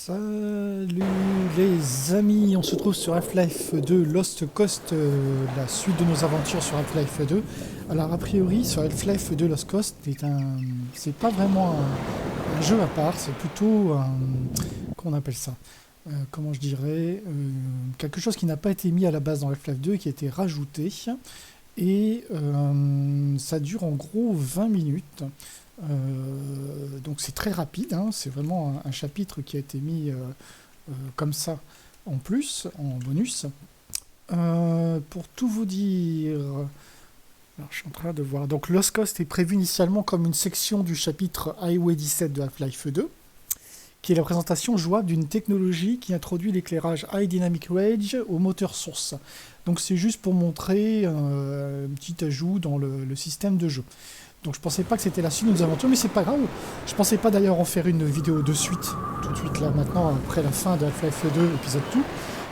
Salut les amis, on se trouve sur Half-Life 2 Lost Coast, la suite de nos aventures sur Half-Life 2. Alors a priori sur Half-Life 2 Lost Coast, c'est pas vraiment un jeu à part, c'est plutôt un... comment on appelle ça, comment je dirais, quelque chose qui n'a pas été mis à la base dans Half-Life 2 et qui a été rajouté. Et ça dure en gros 20 minutes. Donc c'est très rapide, hein, c'est vraiment un chapitre qui a été mis comme ça en plus, en bonus. Pour tout vous dire, alors, je suis en train de voir. Donc Lost Coast est prévu initialement comme une section du chapitre Highway 17 de Half-Life 2, qui est la présentation jouable d'une technologie qui introduit l'éclairage High Dynamic Range au moteur source. Donc c'est juste pour montrer un petit ajout dans le système de jeu. Donc je pensais pas que c'était la suite de nos aventures, mais c'est pas grave. Je pensais pas d'ailleurs en faire une vidéo de suite, tout de suite là maintenant, après la fin de Half-Life 2, épisode 2.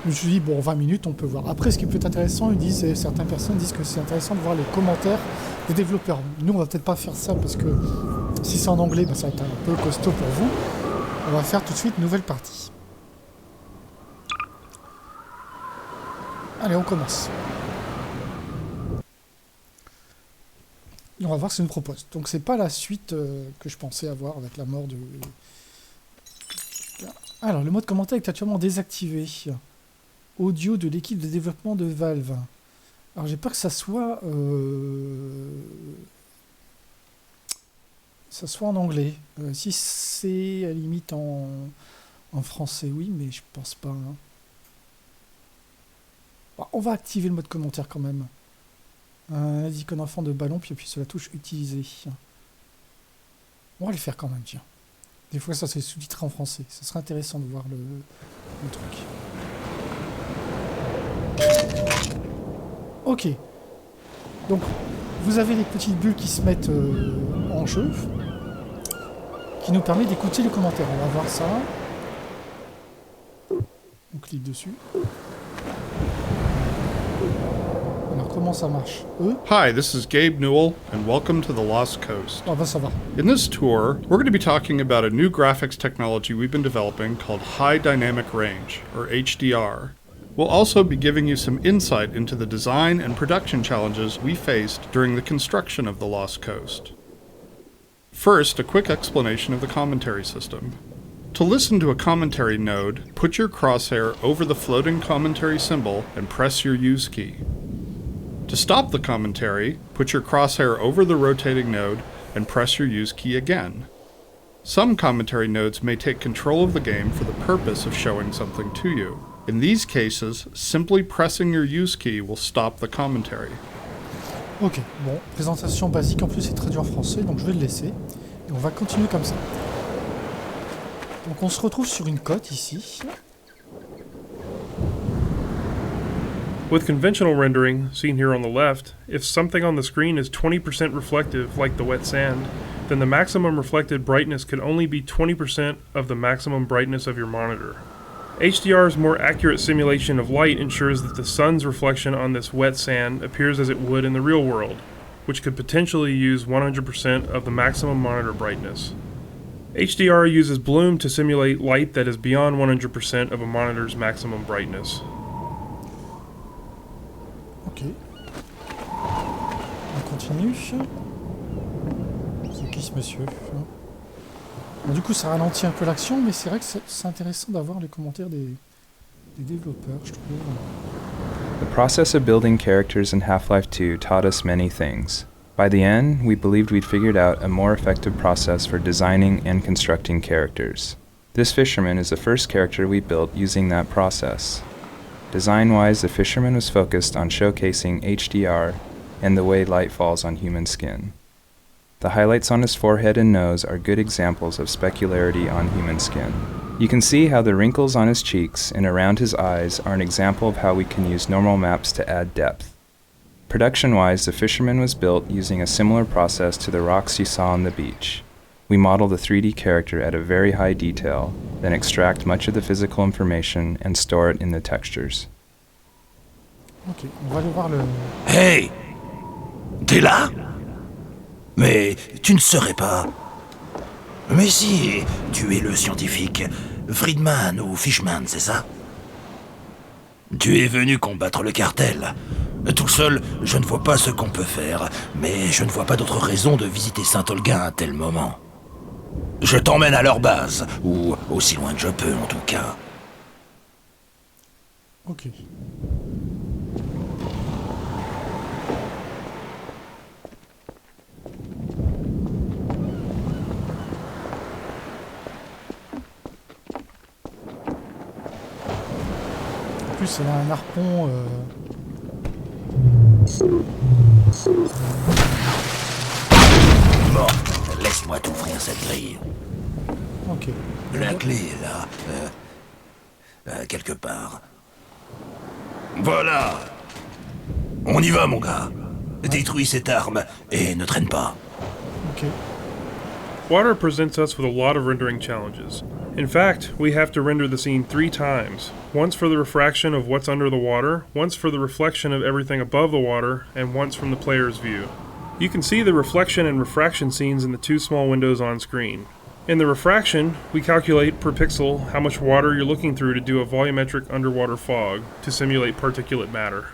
Je me suis dit, bon, 20 minutes, on peut voir. Après, ce qui peut être intéressant, certaines personnes disent que c'est intéressant de voir les commentaires des développeurs. Nous, on va peut-être pas faire ça, parce que si c'est en anglais, ça va être un peu costaud pour vous. On va faire tout de suite nouvelle partie. Allez, on commence. Et on va voir ce qu'il nous propose. Donc c'est pas la suite que je pensais avoir avec la mort de... Alors, le mode commentaire est actuellement désactivé. Audio de l'équipe de développement de Valve. Alors j'ai peur que ça soit en anglais. Si c'est à la limite en français, oui, mais je pense pas. Hein. Bon, on va activer le mode commentaire quand même. Un icône enfant de ballon, puis appuie sur la touche utiliser. On va le faire quand même, tiens. Des fois, ça c'est sous-titré en français. Ça serait intéressant de voir le truc. Ok. Donc, vous avez les petites bulles qui se mettent en jeu, qui nous permet d'écouter les commentaires. On va voir ça. On clique dessus. Comment ça marche? Hi, this is Gabe Newell, and welcome to the Lost Coast. Ah bah ça va. In this tour, we're going to be talking about a new graphics technology we've been developing called High Dynamic Range, or HDR. We'll also be giving you some insight into the design and production challenges we faced during the construction of the Lost Coast. First, a quick explanation of the commentary system. To listen to a commentary node, put your crosshair over the floating commentary symbol and press your Use key. To stop the commentary, put your crosshair over the rotating node and press your Use key again. Some commentary nodes may take control of the game for the purpose of showing something to you. In these cases, simply pressing your Use key will stop the commentary. Ok, bon, présentation basique, en plus c'est traduit en français, donc je vais le laisser. Et on va continuer comme ça. Donc on se retrouve sur une côte ici. With conventional rendering, seen here on the left, if something on the screen is 20% reflective, like the wet sand, then the maximum reflected brightness could only be 20% of the maximum brightness of your monitor. HDR's more accurate simulation of light ensures that the sun's reflection on this wet sand appears as it would in the real world, which could potentially use 100% of the maximum monitor brightness. HDR uses bloom to simulate light that is beyond 100% of a monitor's maximum brightness. Ok. On continue. C'est qui ce monsieur? Bon, du coup, ça ralentit un peu l'action, mais c'est vrai que c'est intéressant d'avoir les commentaires des développeurs, je trouve. The process of building characters in Half-Life 2 taught us many things. By the end, we believed we'd figured out a more effective process for designing and constructing characters. This fisherman is the first character we built using that process. Design-wise, the fisherman was focused on showcasing HDR and the way light falls on human skin. The highlights on his forehead and nose are good examples of specularity on human skin. You can see how the wrinkles on his cheeks and around his eyes are an example of how we can use normal maps to add depth. Production-wise, the fisherman was built using a similar process to the rocks you saw on the beach. We model the 3D character at a very high detail, then extract much of the physical information and store it in the textures. Ok, on va aller voir le... Hey! T'es là? Mais tu ne serais pas... Mais si, tu es le scientifique. Friedman ou Fishman, c'est ça? Tu es venu combattre le cartel. Tout seul, je ne vois pas ce qu'on peut faire, mais je ne vois pas d'autre raison de visiter Saint-Olga à un tel moment. Je t'emmène à leur base, ou aussi loin que je peux en tout cas. Ok. En plus, elle a un harpon. Bon, laisse-moi t'ouvrir cette grille. Ok. La clé est là. Quelque part. Voilà. On y va, mon gars. Détruis cette arme et ne traîne pas. Ok. Water presents us with a lot of rendering challenges. In fact, we have to render the scene 3 times. Once for the refraction of what's under the water, once for the reflection of everything above the water, and once from the player's view. You can see the reflection and refraction scenes in the 2 small windows on screen. In the refraction, we calculate per pixel how much water you're looking through to do a volumetric underwater fog to simulate particulate matter.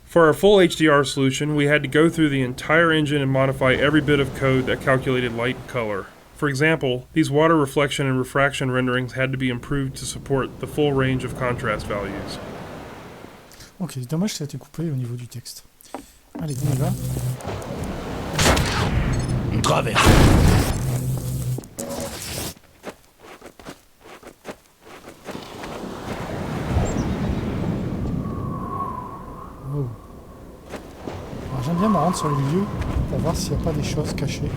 For our full HDR solution, we had to go through the entire engine and modify every bit of code that calculated light and color. For example, these water reflection and refraction renderings had to be improved to support the full range of contrast values. Ok, c'est dommage que ça a été coupé au niveau du texte. Allez, on y va. Traverse. Oh. Alors, j'aime bien me rendre sur les lieux pour voir s'il n'y a pas des choses cachées.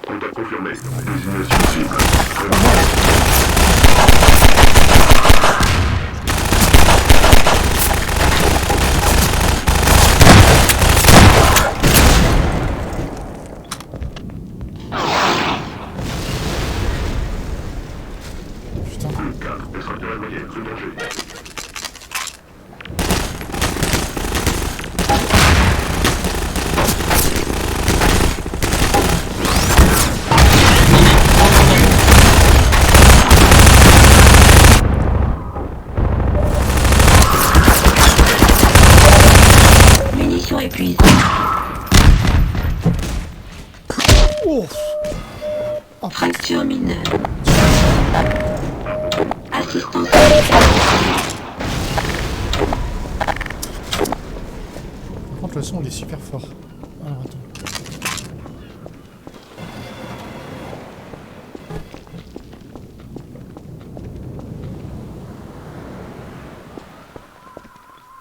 Contact confirmé. Désignation cible. Putain. 4. Extracteur éloigné. Sous danger. Munitions épuisées. Oh. Fracture mineure. Assistance. Par contre, le son il est super fort. Alors attends.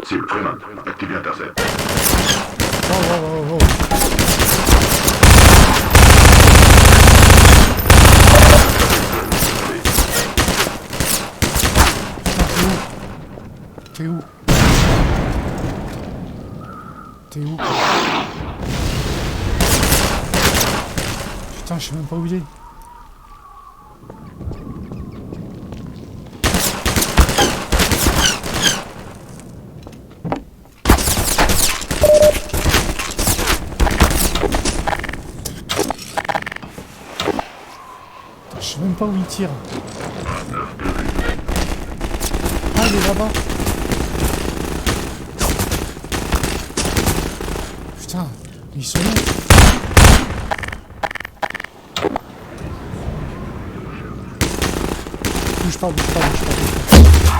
Cible Freeman. Activez intercept. Oh, oh, oh, oh. T'es où? T'es où? Putain, je sais même pas où il est. Je sais même pas où il tire. Ah, il est là-bas. Putain, ils sont où? Bouge pas, bouge pas, bouge pas, bouge pas.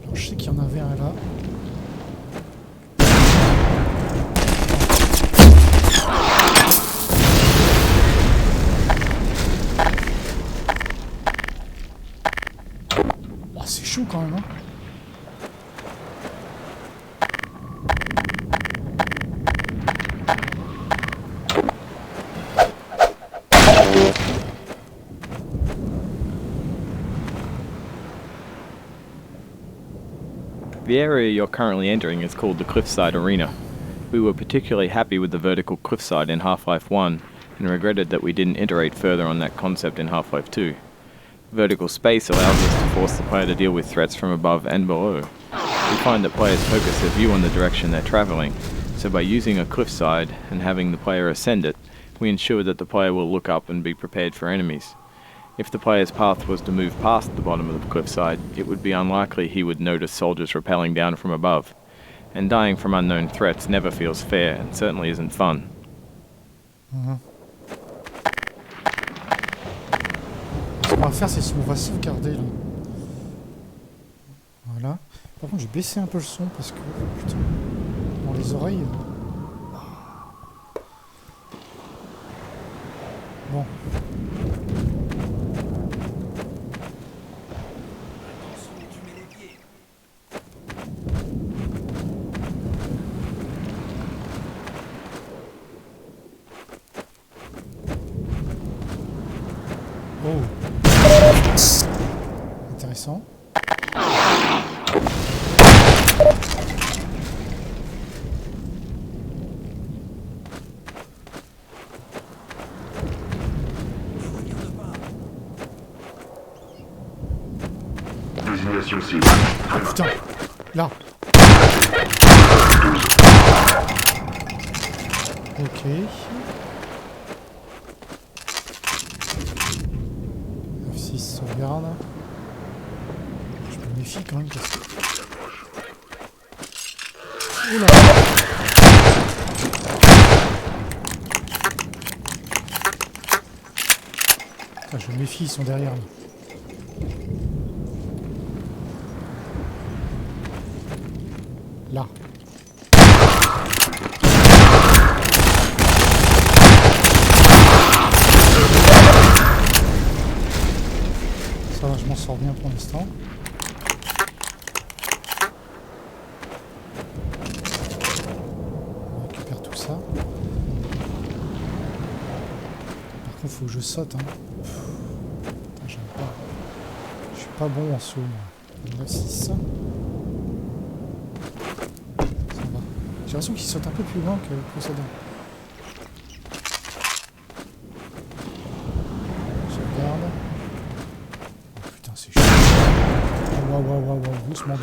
Alors, je sais qu'il y en avait un là. Oh, c'est chaud quand même, hein. The area you're currently entering is called the Cliffside Arena. We were particularly happy with the vertical cliffside in Half-Life 1 and regretted that we didn't iterate further on that concept in Half-Life 2. Vertical space allows us to force the player to deal with threats from above and below. We find that players focus their view on the direction they're traveling, so by using a cliffside and having the player ascend it, we ensure that the player will look up and be prepared for enemies. If the player's path was to move past the bottom of the cliffside, it would be unlikely he would notice soldiers rappelling down from above. And dying from unknown threats never feels fair and certainly isn't fun. Ce qu'on va faire, c'est qu'on va sauvegarder là. Voilà. Par contre, j'ai baissé un peu le son parce que, putain, dans les oreilles. Bon. Oh. Intéressant. Désignation cible. Ah putain. Là. Ok. F6 sauvegarde. Je me méfie quand même parce que... Oula. Putain, je me méfie, ils sont derrière là. Là. Ça va, je m'en sors bien pour l'instant. On récupère tout ça. Par contre, faut que je saute. Hein. Putain, j'aime pas. Je suis pas bon en saut, moi. 9-6. J'ai l'impression qu'il saute un peu plus loin que le précédent. Je regarde. Oh putain, c'est chaud. Waouh, doucement.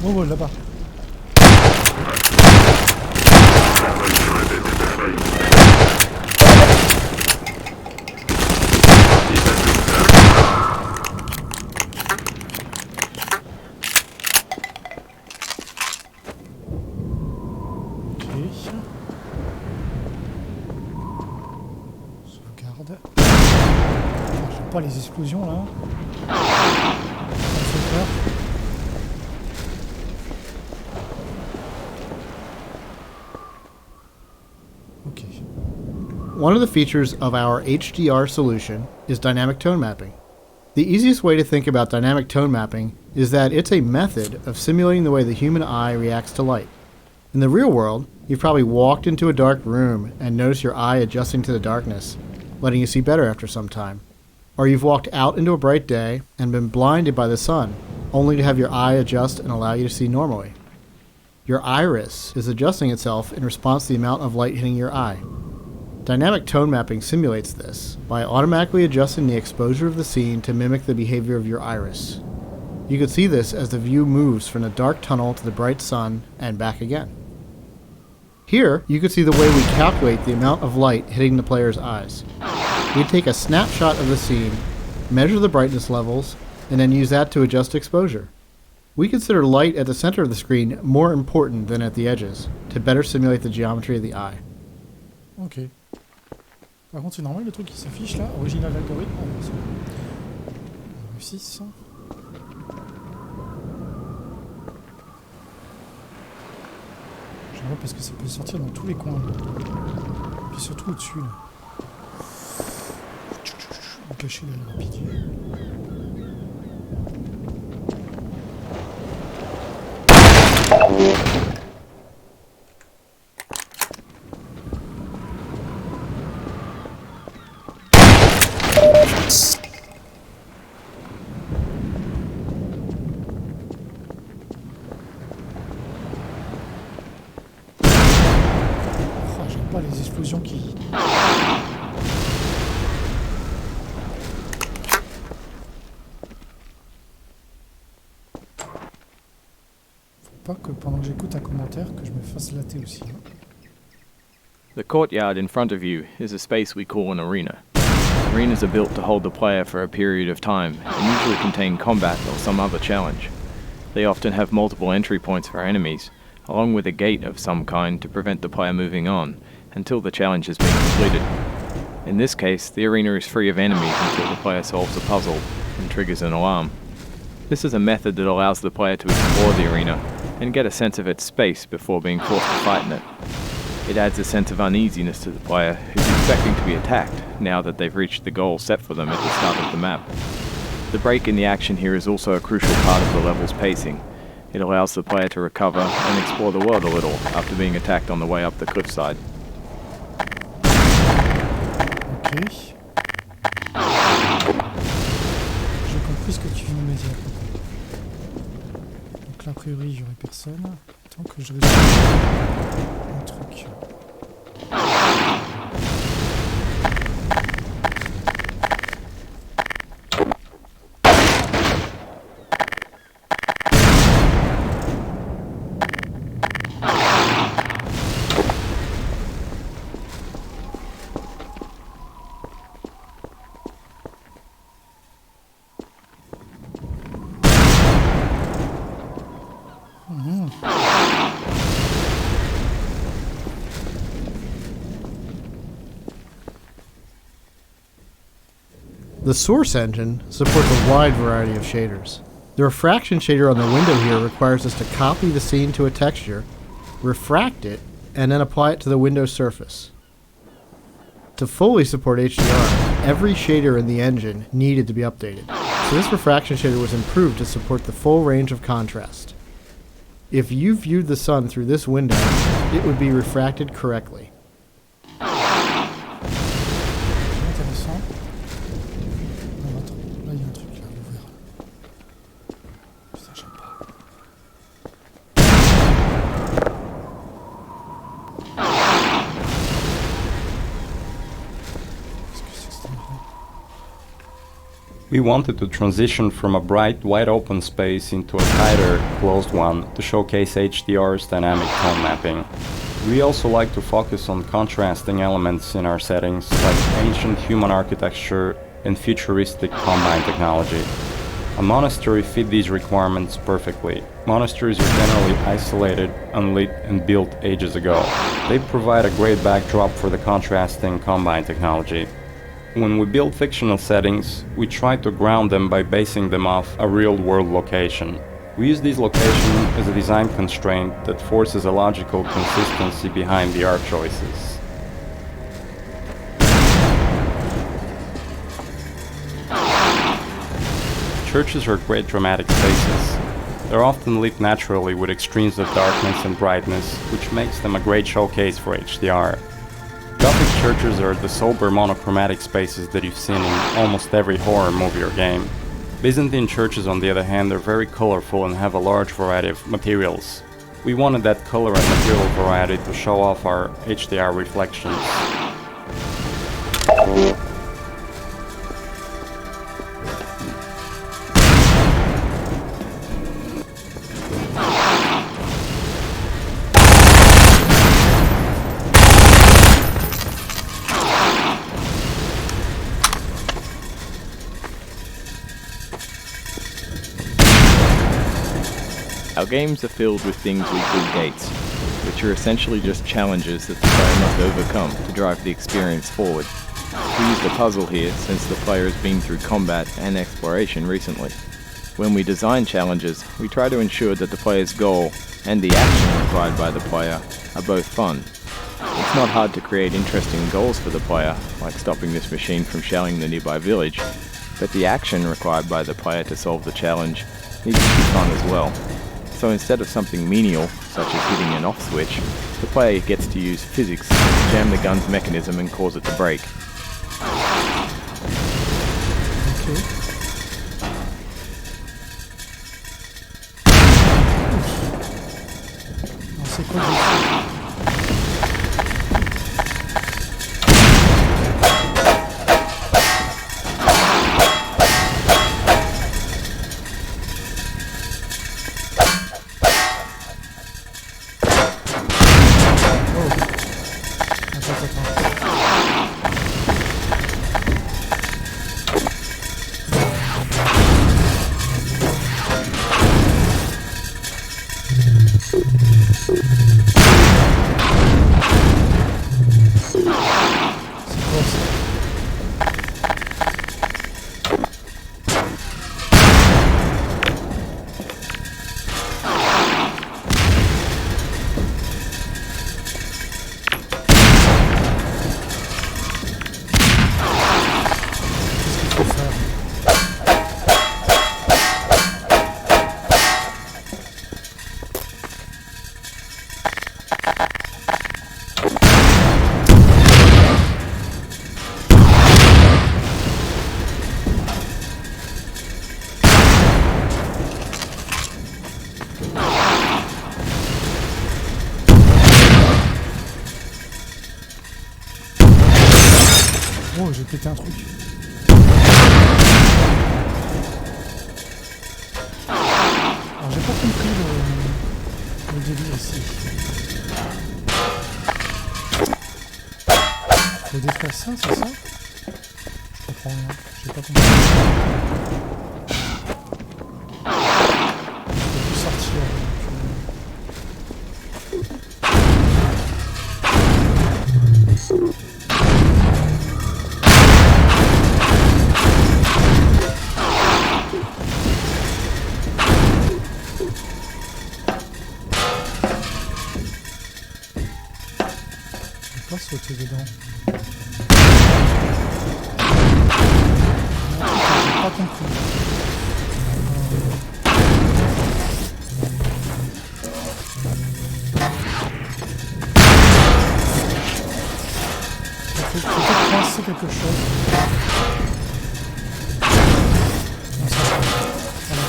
Oh, là-bas. Sauvegarde. J'aime pas les explosions là. Ça me fait peur. Ok. One of the features of our HDR solution is dynamic tone mapping. The easiest way to think about dynamic tone mapping is that it's a method of simulating the way the human eye reacts to light. In the real world, you've probably walked into a dark room and noticed your eye adjusting to the darkness, letting you see better after some time. Or you've walked out into a bright day and been blinded by the sun, only to have your eye adjust and allow you to see normally. Your iris is adjusting itself in response to the amount of light hitting your eye. Dynamic tone mapping simulates this by automatically adjusting the exposure of the scene to mimic the behavior of your iris. You can see this as the view moves from the dark tunnel to the bright sun and back again. Here, you can see the way we calculate the amount of light hitting the player's eyes. We take a snapshot of the scene, measure the brightness levels, and then use that to adjust exposure. We consider light at the center of the screen more important than at the edges, to better simulate the geometry of the eye. Ok. Par contre, c'est normal le truc qui s'affiche là, original algorithme. F6. J'aimerais parce que ça peut sortir dans tous les coins. Là. Puis surtout au-dessus là. On va cacher la rapidité. Oh, j'aime pas les explosions qui pas que pendant que j'écoute un commentaire, que je me fasse latter aussi. The courtyard in front of you is a space we call an arena. Arenas are built to hold the player for a period of time and usually contain combat or some other challenge. They often have multiple entry points for enemies, along with a gate of some kind to prevent the player moving on until the challenge has been completed. In this case, the arena is free of enemies until the player solves a puzzle and triggers an alarm. This is a method that allows the player to explore the arena and get a sense of its space before being forced to fight in it. It adds a sense of uneasiness to the player who's expecting to be attacked now that they've reached the goal set for them at the start of the map. The break in the action here is also a crucial part of the level's pacing. It allows the player to recover and explore the world a little after being attacked on the way up the cliffside. Ok. J'ai compris ce que tu viens de me dire. Donc là, a priori, j'aurai personne. Tant que je résolve un truc. The source engine supports a wide variety of shaders. The refraction shader on the window here requires us to copy the scene to a texture, refract it, and then apply it to the window surface. To fully support HDR, every shader in the engine needed to be updated. So this refraction shader was improved to support the full range of contrast. If you viewed the sun through this window, it would be refracted correctly. Intéressant. Non, attends, là il y a un truc là, on verra. Putain, j'aime pas. Qu'est-ce que c'est que cette merde? We wanted to transition from a bright, wide-open space into a tighter, closed one to showcase HDR's dynamic tone mapping. We also like to focus on contrasting elements in our settings, like ancient human architecture and futuristic combine technology. A monastery fit these requirements perfectly. Monasteries are generally isolated, unlit, and built ages ago. They provide a great backdrop for the contrasting combine technology. When we build fictional settings, we try to ground them by basing them off a real-world location. We use these locations as a design constraint that forces a logical consistency behind the art choices. Churches are great dramatic spaces. They're often lit naturally with extremes of darkness and brightness, which makes them a great showcase for HDR. Gothic churches are the sober monochromatic spaces that you've seen in almost every horror movie or game. Byzantine churches, on the other hand, are very colorful and have a large variety of materials. We wanted that color and material variety to show off our HDR reflections. Our games are filled with things we call gates, which are essentially just challenges that the player must overcome to drive the experience forward. We used a puzzle here since the player has been through combat and exploration recently. When we design challenges, we try to ensure that the player's goal and the action required by the player are both fun. It's not hard to create interesting goals for the player, like stopping this machine from shelling the nearby village, but the action required by the player to solve the challenge needs to be fun as well. So instead of something menial, such as hitting an off switch, the player gets to use physics to jam the gun's mechanism and cause it to break. Ok. Alors, c'est quoi le péter un truc. Alors j'ai pas compris le délire ici. Faut détruire ça, c'est ça? Je comprends rien, j'ai pas compris. Je peux plus sortir. Je vais pas sauter dedans. J'ai pas compris. Faut peut-être coincer quelque chose. Non, ça va. Voilà.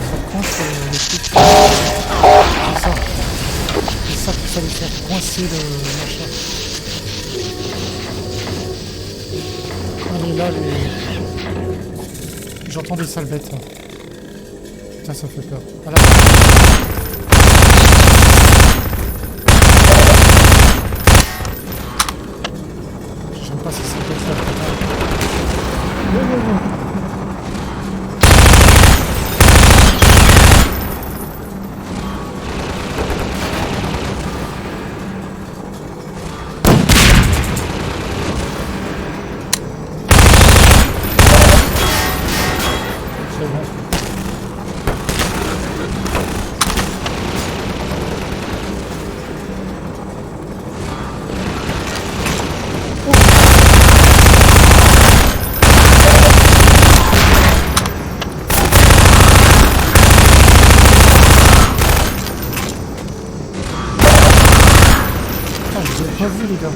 Ça coince le truc. C'est ça. C'est ça qu'il fallait faire. Coincer le machin. Allez, là, j'entends des sales bêtes. Là. Putain, ça fait peur. Voilà. J'aime pas ces sales bêtes là. Pas vu les gars.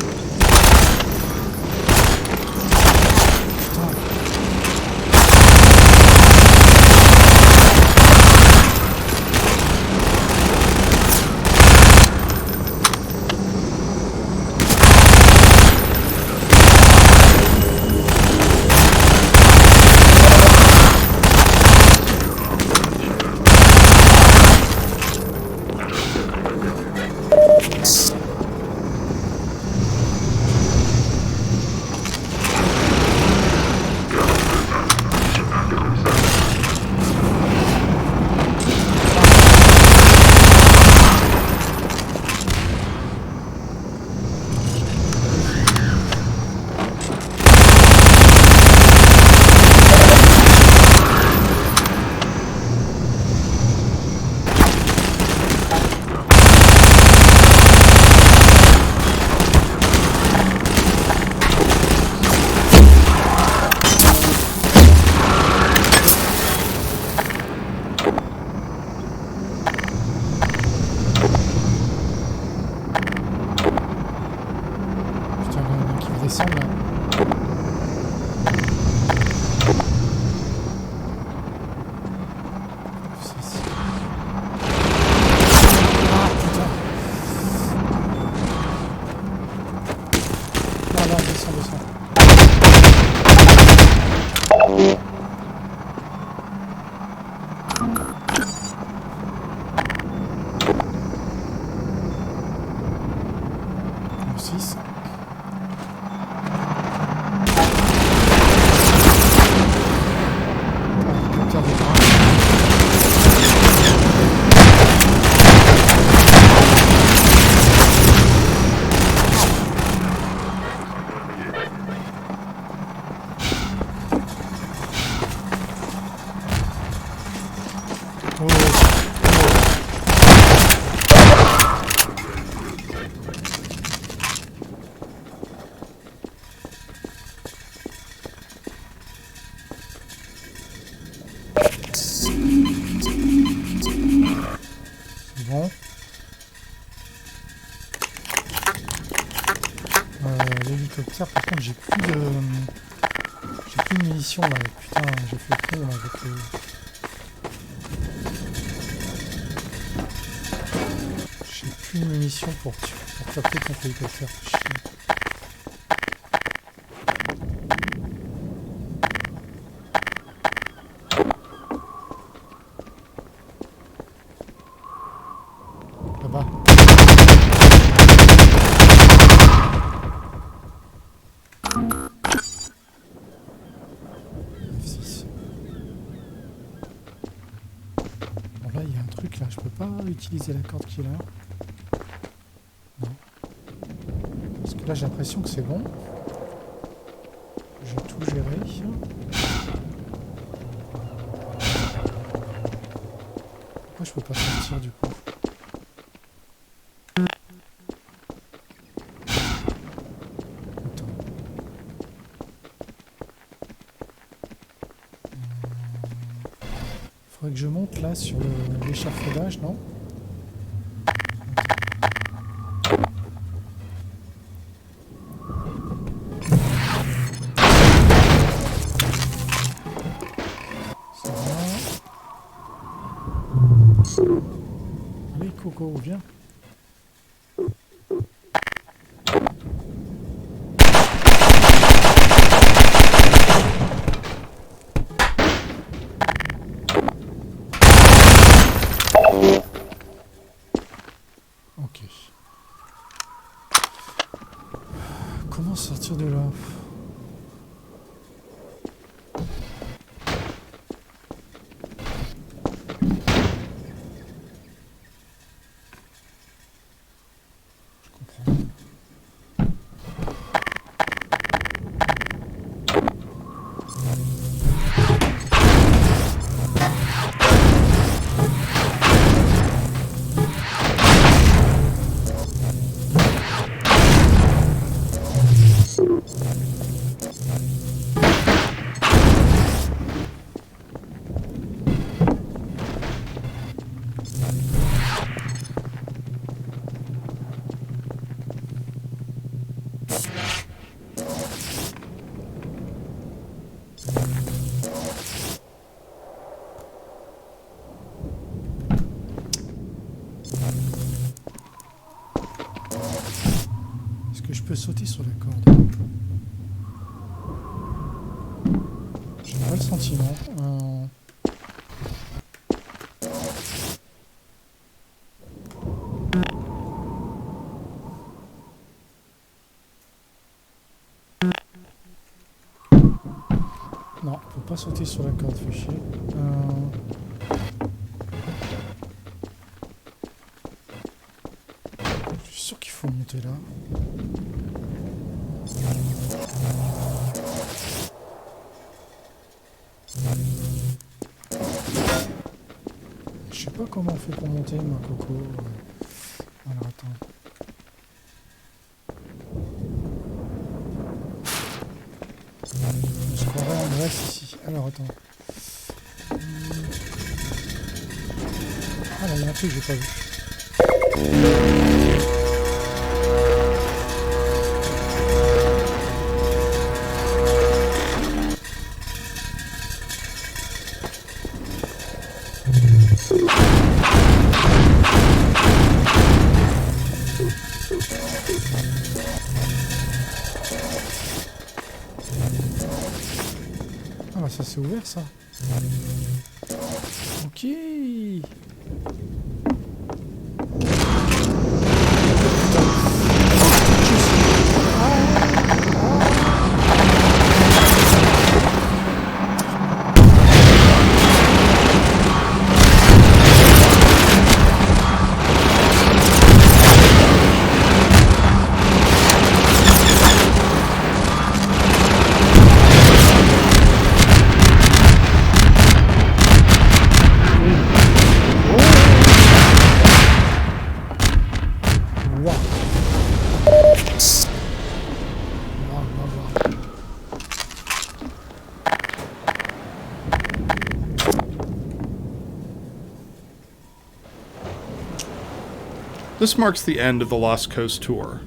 Bon. L'hélicoptère, par contre, j'ai plus de munitions là. Putain, j'ai fait le con là avec le... J'ai plus de munitions pour taper contre l'hélicoptère. truc là, je peux pas utiliser la corde qui est là. Non. Parce que là j'ai l'impression que c'est bon. J'ai tout géré. Pourquoi je peux pas sortir du coup? Faudrait que je monte là sur l'échafaudage, non? Ça va. Allez Coco, viens. Ok. Comment sortir de là? Je comprends. Est-ce que je peux sauter sur la corde? J'ai pas le sentiment. Non, on peut pas sauter sur la corde, fait chier. Je suis sûr qu'il faut monter là. Je sais pas comment on fait pour monter, moi, Coco. Alors, attends. Je croirais en Grèce ici. Alors, attends. Ah là, il y a un truc que j'ai pas vu. Ah bah ça c'est ouvert ça. Ok. This marks the end of the Lost Coast tour.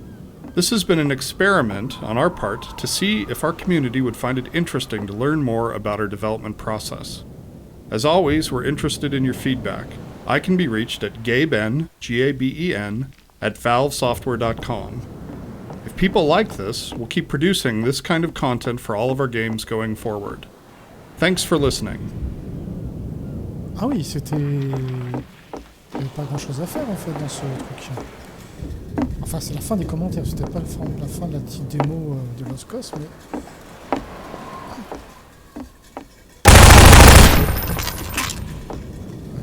This has been an experiment on our part to see if our community would find it interesting to learn more about our development process. As always, we're interested in your feedback. I can be reached at gaben, Gaben, at valvesoftware.com. If people like this, we'll keep producing this kind of content for all of our games going forward. Thanks for listening. Ah oui, c'était... Il n'y avait pas grand chose à faire en fait dans ce truc. Enfin, c'est la fin des commentaires, c'était pas la fin de la petite démo de Lost Coast, mais...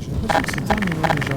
J'ai l'impression que c'est terminé déjà.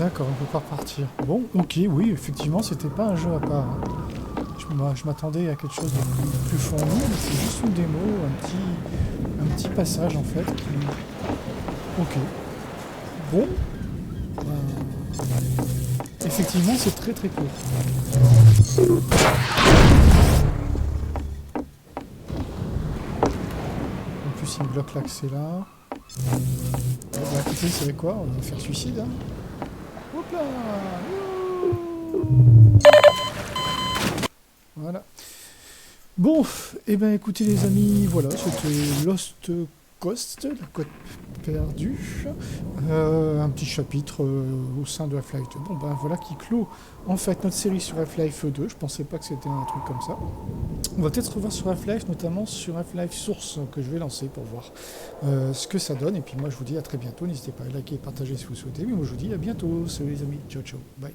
D'accord, on peut pas repartir. Bon, ok, oui, effectivement, c'était pas un jeu à part. Hein. Je m'attendais à quelque chose de plus fourni, mais c'est juste une démo, un petit passage en fait. Ok. Bon. Effectivement, c'est très très court. En plus, il me bloque l'accès là. Bon, bah écoutez, vous savez quoi? On va faire suicide. Hein. Hop là! Voilà. Bon, et ben écoutez les amis, voilà, c'était Lost Coast, la côte perdue. Un petit chapitre au sein de Half-Life 2. Bon ben voilà qui clôt en fait notre série sur Half-Life 2. Je pensais pas que c'était un truc comme ça. On va peut-être se revoir sur Half-Life, notamment sur Half-Life Source que je vais lancer pour voir ce que ça donne. Et puis moi je vous dis à très bientôt. N'hésitez pas à liker et partager si vous souhaitez. Mais moi je vous dis à bientôt. Salut les amis. Ciao ciao. Bye.